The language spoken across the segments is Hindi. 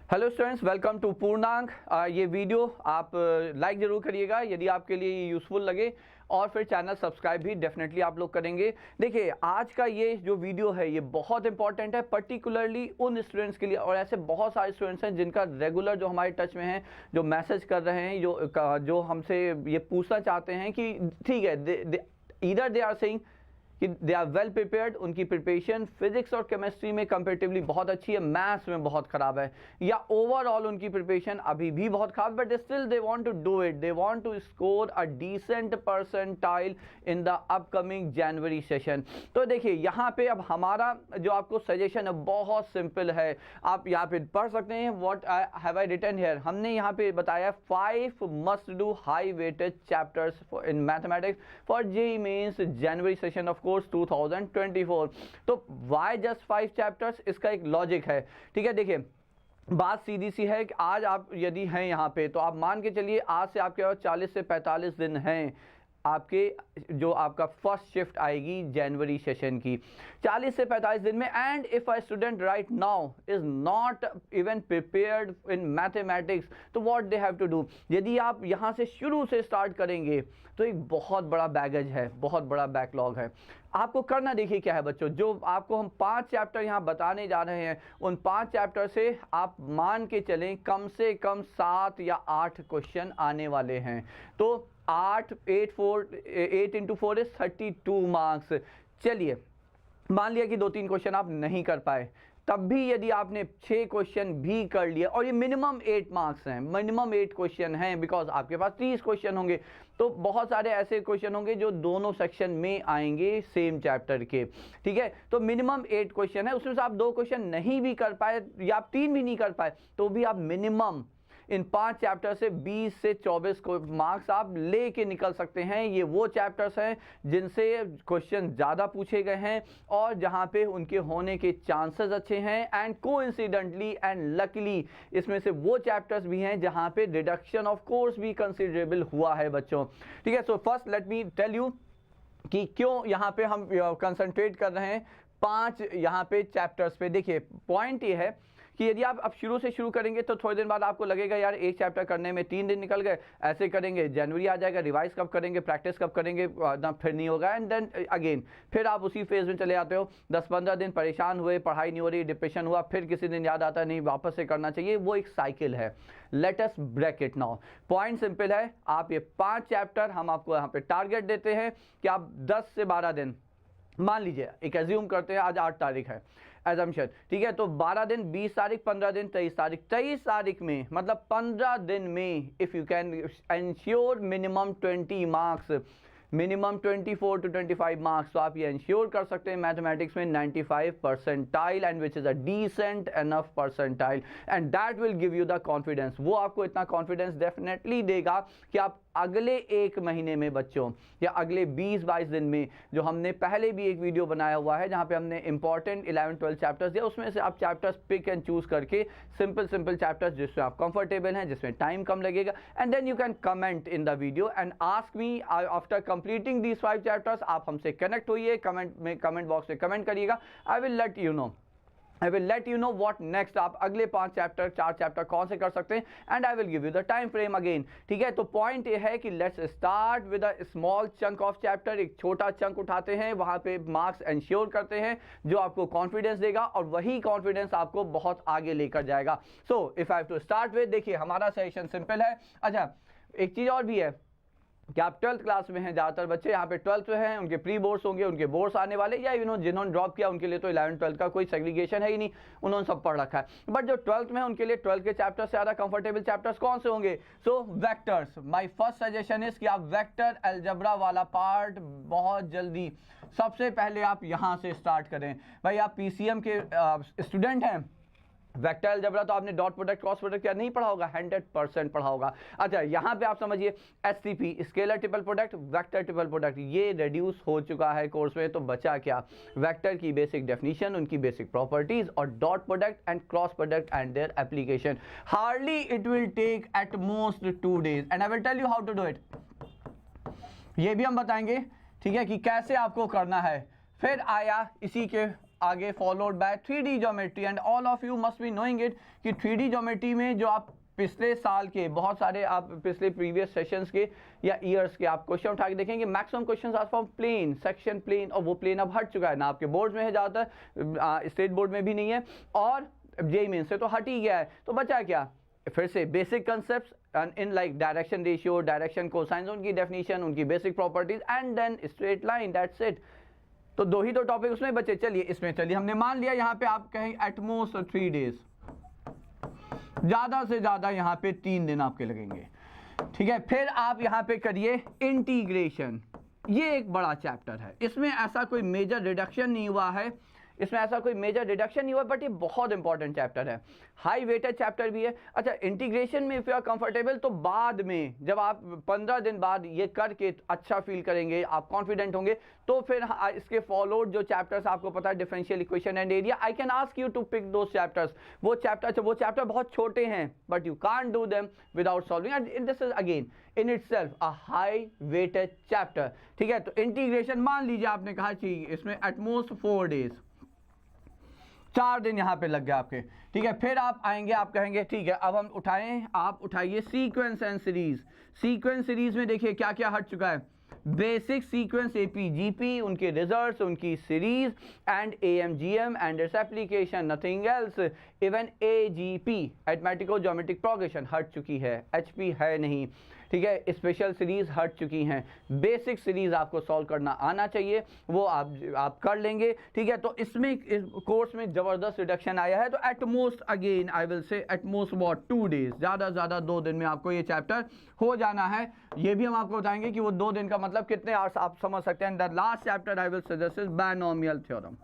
हेलो स्टूडेंट्स, वेलकम टू पूर्णांक। ये वीडियो आप लाइक ज़रूर करिएगा यदि आपके लिए यूज़फुल लगे, और फिर चैनल सब्सक्राइब भी डेफिनेटली आप लोग करेंगे। देखिए, आज का ये जो वीडियो है ये बहुत इंपॉर्टेंट है, पर्टिकुलरली उन स्टूडेंट्स के लिए, और ऐसे बहुत सारे स्टूडेंट्स हैं जिनका रेगुलर जो हमारे टच में हैं, जो मैसेज कर रहे हैं, जो हमसे ये पूछना चाहते हैं कि ठीक है, ईदर दे आर सेइंग कि दे आर वेल प्रिपेयर्ड, उनकी प्रिपरेशन फिजिक्स और केमिस्ट्री में कंपेरेटिवली बहुत अच्छी है, मैथ्स में बहुत ख़राब है, या ओवरऑल उनकी प्रिपरेशन अभी भी बहुत ख़राब, but still they want to do it, they want to score a decent percentile in the upcoming January session. तो देखिए, यहाँ पे अब हमारा जो आपको सजेशन है बहुत सिंपल है, आप यहाँ पे पढ़ सकते हैं। What have I written here, हमने यहाँ पे बताया 5 must do high weightage chapters in mathematics for JEE mains January session of course 2024। तो वाई जस्ट 5 चैप्टर्स, इसका एक लॉजिक है। ठीक है, देखिए बात सीधी सी है कि आज आप यदि हैं यहाँ पे, तो आप मान के चलिए आज से आपके पास 40 से 45 दिन हैं आपके, जो आपका फर्स्ट शिफ्ट आएगी जनवरी सेशन की, 40 से 45 दिन में। And if a student right now is not even prepared in mathematics, तो what they have to do. यदि आप यहाँ से शुरू से स्टार्ट करेंगे तो एक बहुत बड़ा बैगेज है, बहुत बड़ा बैकलॉग है। आपको करना देखिए क्या है बच्चों, जो आपको हम 5 चैप्टर यहाँ बताने जा रहे हैं, उन 5 चैप्टर से आप मान के चलें कम से कम 7 या 8 क्वेश्चन आने वाले हैं। तो 8 इंटू 4 इज 32 मार्क्स। चलिए, मान लिया कि 2-3 क्वेश्चन आप नहीं कर पाए, तब भी यदि आपने 6 क्वेश्चन भी कर लिया, और ये मिनिमम 8 मार्क्स हैं, मिनिमम 8 क्वेश्चन हैं, बिकॉज आपके पास 30 क्वेश्चन होंगे, तो बहुत सारे ऐसे क्वेश्चन होंगे जो दोनों सेक्शन में आएंगे सेम चैप्टर के। ठीक है, तो मिनिमम 8 क्वेश्चन है, उसमें से आप 2 क्वेश्चन नहीं भी कर पाए या आप 3 भी नहीं कर पाए, तो भी आप मिनिमम इन 5 चैप्टर से 20 से 24 मार्क्स आप लेके निकल सकते हैं। ये वो चैप्टर्स हैं जिनसे क्वेश्चन ज़्यादा पूछे गए हैं और जहाँ पे उनके होने के चांसेस अच्छे हैं, एंड कोइंसिडेंटली एंड लकीली इसमें से वो चैप्टर्स भी हैं जहाँ पे रिडक्शन ऑफ कोर्स भी कंसिडरेबल हुआ है बच्चों। ठीक है, so first let me tell you कि क्यों यहाँ पे हम कंसंट्रेट कर रहे हैं 5 यहाँ पे चैप्टर्स पे। देखिए, पॉइंट ये है कि यदि आप अब शुरू से शुरू करेंगे तो थोड़ी दिन बाद आपको लगेगा यार एक चैप्टर करने में 3 दिन निकल गए, ऐसे करेंगे जनवरी आ जाएगा, रिवाइज कब करेंगे, प्रैक्टिस कब करेंगे, फिर नहीं होगा, एंड देन अगेन फिर आप उसी फेज में चले आते हो। 10-15 दिन परेशान हुए, पढ़ाई नहीं हो रही, डिप्रेशन हुआ, फिर किसी दिन याद आता है नहीं वापस से करना चाहिए, वो एक साइकिल है। Let us break it now. Point simple है, आप ये 5 चैप्टर हम आपको यहाँ पे टारगेट देते हैं कि आप 10 से 12 दिन, मान लीजिए एक एज्यूम करते हैं आज 8 तारीख है, एजम्पशन, ठीक है, तो 12 दिन, 20 तारीख, 15 दिन, 23 तारीख, 23 तारीख में मतलब 15 दिन में if you can ensure minimum 20 marks, minimum 24 to 25 marks, तो आप ये इंश्योर कर सकते हैं मैथमेटिक्स में 95 percentile, and which is a decent enough percentile, and that will give you the confidence. वो आपको इतना कॉन्फिडेंस डेफिनेटली देगा कि आप अगले 1 महीने में बच्चों, या अगले 20-22 दिन में, जो हमने पहले भी एक वीडियो बनाया हुआ है जहाँ पे हमने इंपॉर्टेंट 11-12 चैप्टर्स दिया, उसमें से आप चैप्टर्स पिक एंड चूज करके सिंपल चैप्टर्स जिसमें आप कंफर्टेबल हैं, जिसमें टाइम कम लगेगा, and then you can comment in the video and ask me after completing these 5 chapters. आप हमसे कनेक्ट होइए, कमेंट बॉक्स में कमेंट करिएगा, I will let you know what next, आप अगले 4 चैप्टर कौन से कर सकते हैं, and I will give you the time frame again. ठीक है, तो पॉइंट ये है कि let's start with a small chunk of chapter, एक छोटा चंक उठाते हैं, वहां पे मार्क्स इंश्योर करते हैं, जो आपको कॉन्फिडेंस देगा, और वही कॉन्फिडेंस आपको बहुत आगे लेकर जाएगा। So if I have to start with, देखिए हमारा सेशन सिंपल है। अच्छा, एक चीज और भी है कि आप 12th क्लास में हैं, ज़्यादातर बच्चे यहाँ पे 12th में हैं, उनके प्री बोर्ड्स होंगे, उनके बोर्ड्स आने वाले, या जिन्होंने ड्रॉप किया उनके लिए तो 11-12 का कोई सेग्रीगेशन है ही नहीं, उन्होंने सब पढ़ रखा है। बट जो 12th में है उनके लिए 12th के चैप्टर से ज़्यादा कंफर्टेबल चैप्टर्स कौन से होंगे? So vectors, my first suggestion is कि आप वेक्टर अलजेब्रा वाला पार्ट बहुत जल्दी, सबसे पहले आप यहाँ से स्टार्ट करें। भाई आप PCM के स्टूडेंट हैं, वेक्टर अलजेब्रा तो आपने डॉट प्रोडक्ट, क्रॉस प्रोडक्ट क्या नहीं पढ़ा होगा, 100% पढ़ा होगा। अच्छा, यहाँ पे आप समझिए STP, scalar triple product, vector triple product, ये रिड्यूस हो चुका है कोर्स में, तो बचा क्या? वेक्टर की बेसिक डेफिनेशन, उनकी बेसिक प्रॉपर्टीज, और dot product and cross product and their application. Hardly it will take at most 2 days, and I will tell you how to do it. ये भी हम बताएंगे, ठीक है, कि कैसे आपको करना है। फिर आया इसी के आगे followed by 3D geometry and all of you must be knowing it कि 3D ज्योमेट्री में जो आप पिछले साल के बहुत सारे आप पिछले प्रीवियस सेशंस के या ईयर्स के आप क्वेश्चन उठा के देखेंगे, maximum questions are from plane, section plane, और वो प्लेन अब हट चुका है ना आपके बोर्ड में है ज़्यादातर, स्टेट बोर्ड में भी नहीं है और जेईई मेंस से तो हट ही गया है। तो बचा क्या, फिर से basic concept in like direction ratio, direction cosines, उनकी डेफिनेशन, उनकी basic properties and then straight line, that's it. तो दो ही तो टॉपिक उसमें बचे। चलिए इसमें चलिए हमने मान लिया यहाँ पे आप कहें एटमोस्ट 3 डेज, ज़्यादा से ज़्यादा यहाँ पे 3 दिन आपके लगेंगे, ठीक है। फिर आप यहाँ पे करिए इंटीग्रेशन, ये एक बड़ा चैप्टर है, इसमें ऐसा कोई मेजर रिडक्शन नहीं हुआ है, बट ये बहुत इंपॉर्टेंट चैप्टर है, हाई वेटेड चैप्टर भी है। अच्छा, इंटीग्रेशन में इफ़ यू आर कंफर्टेबल तो बाद में जब आप 15 दिन बाद ये करके अच्छा फील करेंगे, आप कॉन्फिडेंट होंगे, तो फिर इसके फॉलोड जो चैप्टर्स आपको पता है, differential equation and area, I can ask you to pick those chapters. वो चैप्टर बहुत छोटे हैं, but you can't do them without solving, and this is again in itself a high weighted chapter, ठीक है। तो इंटीग्रेशन मान लीजिए आपने कहा चाहिए इसमें एटमोस्ट 4 डेज, 4 दिन यहाँ पे लग गए आपके, ठीक है। फिर आप आएंगे, आप कहेंगे ठीक है अब हम आप उठाइए sequence and series. Sequence series में देखिए क्या क्या हट चुका है, बेसिक सीक्वेंस एपी जीपी, उनके रिजल्ट्स, उनकी series and AM GM and its application, nothing else. Even AGP arithmetico geometric progression हट चुकी है, एचपी है नहीं, ठीक है। स्पेशल सीरीज हट चुकी हैं, बेसिक सीरीज आपको सॉल्व करना आना चाहिए, वो आप कर लेंगे, ठीक है। तो इसमें इस कोर्स में ज़बरदस्त रिडक्शन आया है। तो at most again I will say at most what 2 days, ज़्यादा से ज़्यादा 2 दिन में आपको ये चैप्टर हो जाना है। ये भी हम आपको बताएंगे कि वो 2 दिन का मतलब कितने आवर्स आप समझ सकते हैं। The last chapter I will suggest is binomial theorem.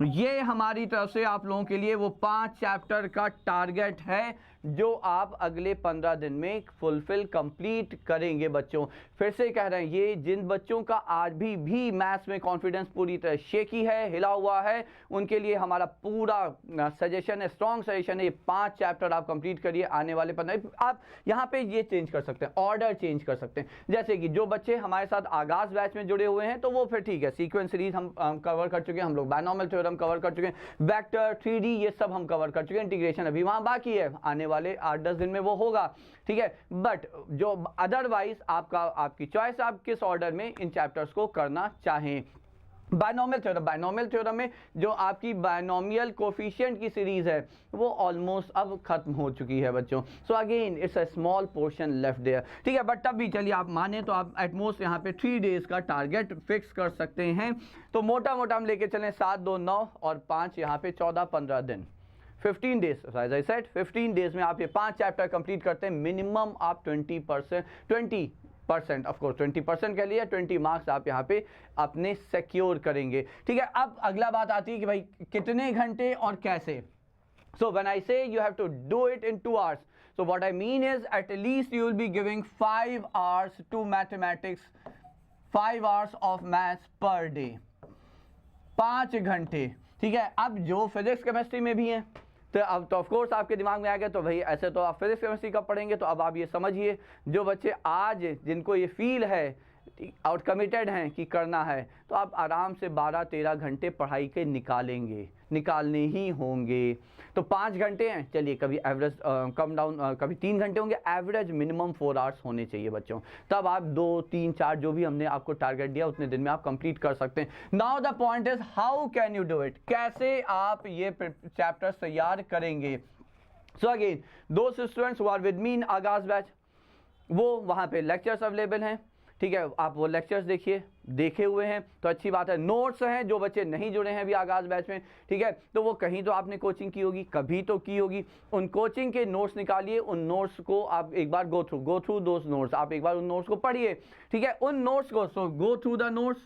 ये हमारी तरफ से आप लोगों के लिए वो 5 चैप्टर का टारगेट है जो आप अगले 15 दिन में फुलफिल कंप्लीट करेंगे बच्चों। फिर से कह रहे हैं, ये जिन बच्चों का आज भी मैथ्स में कॉन्फिडेंस पूरी तरह शेकी है, हिला हुआ है, उनके लिए हमारा पूरा सजेशन है, स्ट्रॉन्ग सजेशन है, ये 5 चैप्टर आप कंप्लीट करिए आने वाले 15। आप यहाँ पे ये चेंज कर सकते हैं, ऑर्डर चेंज कर सकते हैं। जैसे कि जो बच्चे हमारे साथ आगाज बैच में जुड़े हुए हैं तो वो फिर ठीक है, सीक्वेंस सीरीज हम कवर कर चुके हैं, हम लोग बायनोमियल थ्योरम कवर कर चुके हैं, वेक्टर 3D ये सब हम कवर कर चुके हैं, इंटीग्रेशन अभी वहाँ बाकी है, आने वाले 8-10 दिन में वो होगा, ठीक है। बट जो अदरवाइज आपकी चॉइस, आप किस ऑर्डर में इन चैप्टर्स को करना चाहें। बायनोमियल थ्योरम में जो आपकी बायनोमियल कोफिशिएंट की सीरीज है वो ऑलमोस्ट अब खत्म हो चुकी है बच्चों। So again it's a small portion left there, ठीक है। बट तब भी चलिए आप माने तो आप एटमोस्ट यहाँ पे 3 डेज का टारगेट फिक्स कर सकते हैं। तो मोटा हम लेके चलें 7, 2, 9 और 5 यहाँ पे 14-15 दिन, 15 days, as I said 15 days में आप ये 5 चैप्टर कंप्लीट करते हैं। मिनिमम आप 20% ऑफ कोर्स 20% कह लिया, 20 मार्क्स आप यहाँ पे अपने सिक्योर करेंगे, ठीक है। अब अगला बात आती है कि भाई कितने घंटे और कैसे। सो when I say you have to do it in 2 hours, so what I mean is at least you will be giving 5 hours to mathematics, 5 hours of maths per day, 5 घंटे, ठीक है। अब जो फिजिक्स केमिस्ट्री में भी हैं तो अब तो ऑफकोर्स आपके दिमाग में आ गया, तो भाई ऐसे तो आप फिजिक्स केमिस्ट्री कब पढ़ेंगे। तो अब आप ये समझिए, जो बच्चे आज जिनको ये फील है और कमिटेड हैं कि करना है, तो आप आराम से 12-13 घंटे पढ़ाई के निकालने ही होंगे। तो 5 घंटे हैं, चलिए कभी एवरेज कम डाउन, कभी 3 घंटे होंगे, एवरेज मिनिमम 4 hours होने चाहिए बच्चों। तब आप 2, 3, 4 जो भी हमने आपको टारगेट दिया उतने दिन में आप कंप्लीट कर सकते हैं। Now the point is how can you do it, कैसे आप ये चैप्टर्स तैयार करेंगे। सो अगेन दोस्त students who are with me in Aagaz batch, वो वहाँ पे लेक्चर्स अवेलेबल हैं, ठीक है। आप वो लेक्चर्स देखे हुए हैं तो अच्छी बात है। नोट्स हैं, जो बच्चे नहीं जुड़े हैं अभी आगाज बैच में, ठीक है, तो वो कहीं तो आपने कोचिंग की होगी, कभी तो की होगी, उन कोचिंग के नोट्स निकालिए, उन नोट्स को आप एक बार गो थ्रू दोस नोट्स, आप एक बार उन नोट्स को पढ़िए, ठीक है। उन नोट्स को, सो गो थ्रू द नोट्स,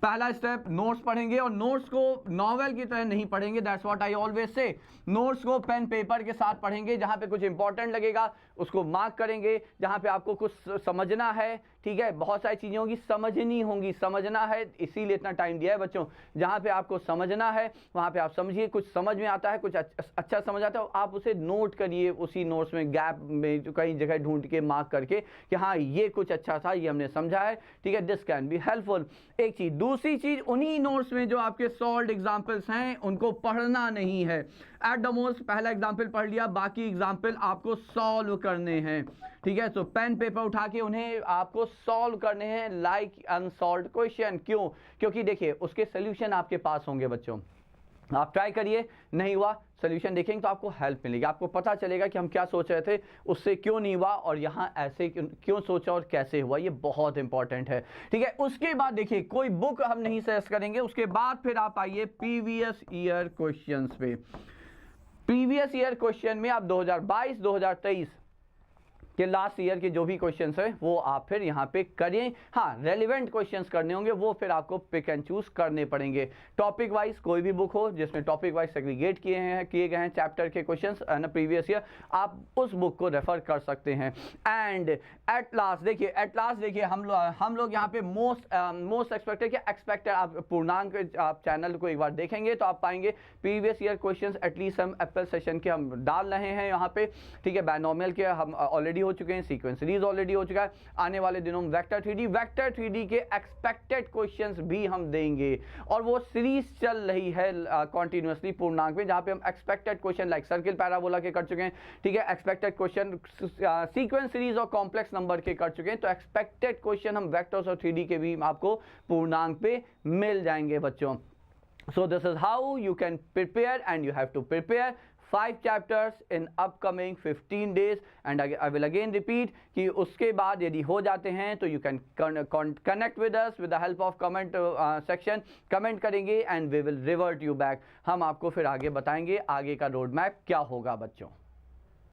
पहला स्टेप नोट्स पढ़ेंगे, और नोट्स को नॉवेल की तरह नहीं पढ़ेंगे, that's what I always say. Notes को पेन पेपर के साथ पढ़ेंगे, जहाँ पे कुछ इंपॉर्टेंट लगेगा उसको मार्क करेंगे, जहाँ पे आपको कुछ समझना है ठीक है, बहुत सारी चीज़ें होंगी, समझनी होंगी, समझना है, इसीलिए इतना टाइम दिया है बच्चों। जहाँ पे आपको समझना है वहाँ पे आप समझिए, कुछ समझ में आता है, कुछ अच्छा समझ आता है, आप उसे नोट करिए, उसी नोट्स में गैप में जो कई जगह ढूंढ के मार्क करके कि हाँ ये कुछ अच्छा था, ये हमने समझा है, ठीक है, दिस कैन बी हेल्पफुल। एक चीज़, दूसरी चीज़, उन्हीं नोट्स में जो आपके सॉल्व्ड एग्जाम्पल्स हैं उनको पढ़ना नहीं है। एट द मोस्ट पहला एग्जाम्पल पढ़ लिया, बाकी एग्जाम्पल आपको सॉल्व करने हैं, ठीक है। तो पेन पेपर उठा के उन्हें आपको सॉल्व करने हैं, लाइक अनसॉल्व्ड क्वेश्चन। क्यों? क्योंकि देखिए उसके सोल्यूशन आपके पास होंगे बच्चों। आप ट्राई करिए, नहीं हुआ सोल्यूशन देखेंगे तो आपको हेल्प मिलेगी, आपको पता चलेगा कि हम क्या सोच रहे थे, उससे क्यों नहीं हुआ, और यहाँ ऐसे क्यों सोचा और कैसे हुआ, ये बहुत इंपॉर्टेंट है, ठीक है। उसके बाद देखिए कोई बुक हम नहीं सजेस्ट करेंगे, उसके बाद फिर आप आइए प्रीवियस ईयर क्वेश्चंस पे। प्रीवियस ईयर क्वेश्चन में आप 2022-2023 कि लास्ट ईयर के जो भी क्वेश्चंस है वो आप फिर यहाँ पे करें। हाँ, रेलिवेंट क्वेश्चंस करने होंगे, वो फिर आपको पिक एंड चूज करने पड़ेंगे। टॉपिक वाइज कोई भी बुक हो जिसमें टॉपिक वाइज सेग्रीगेट किए गए हैं चैप्टर के क्वेश्चंस ना प्रीवियस ईयर, आप उस बुक को रेफर कर सकते हैं। एंड एट लास्ट देखिए हम लोग यहाँ पे मोस्ट एक्सपेक्टेड आप पूर्णांक आप चैनल को एक बार देखेंगे तो आप पाएंगे प्रीवियस ईयर क्वेश्चंस एटलीस्ट हम अप्रैल सेशन के हम डाल रहे हैं यहाँ पे, ठीक है। बायनोमियल के हम ऑलरेडी हो चुके हैं, सीक्वेंस सीरीज ऑलरेडी हो चुका है, आने वाले दिनों में वेक्टर 3D के एक्सपेक्टेड क्वेश्चंस भी हम देंगे, और वो सीरीज चल रही है कॉन्टिन्यूसली पूर्णांक में, जहां पे हम expected question like circle parabola के कर चुके हैं, ठीक है। एक्सपेक्टेड क्वेश्चन सीक्वेंस सीरीज और कॉम्प्लेक्स नंबर के कर चुके हैं, तो एक्सपेक्टेड क्वेश्चन हम वेक्टर्स और 3D के भी आपको पूर्णांक पे मिल जाएंगे बच्चों। So this is how you can prepare, and you have to prepare 5 chapters in upcoming 15 days, and I will again repeat कि उसके बाद यदि हो जाते हैं तो you can connect with us with the help of comment section, comment करेंगे and we will revert you back। हम आपको फिर आगे बताएंगे आगे का रोड मैप क्या होगा बच्चों।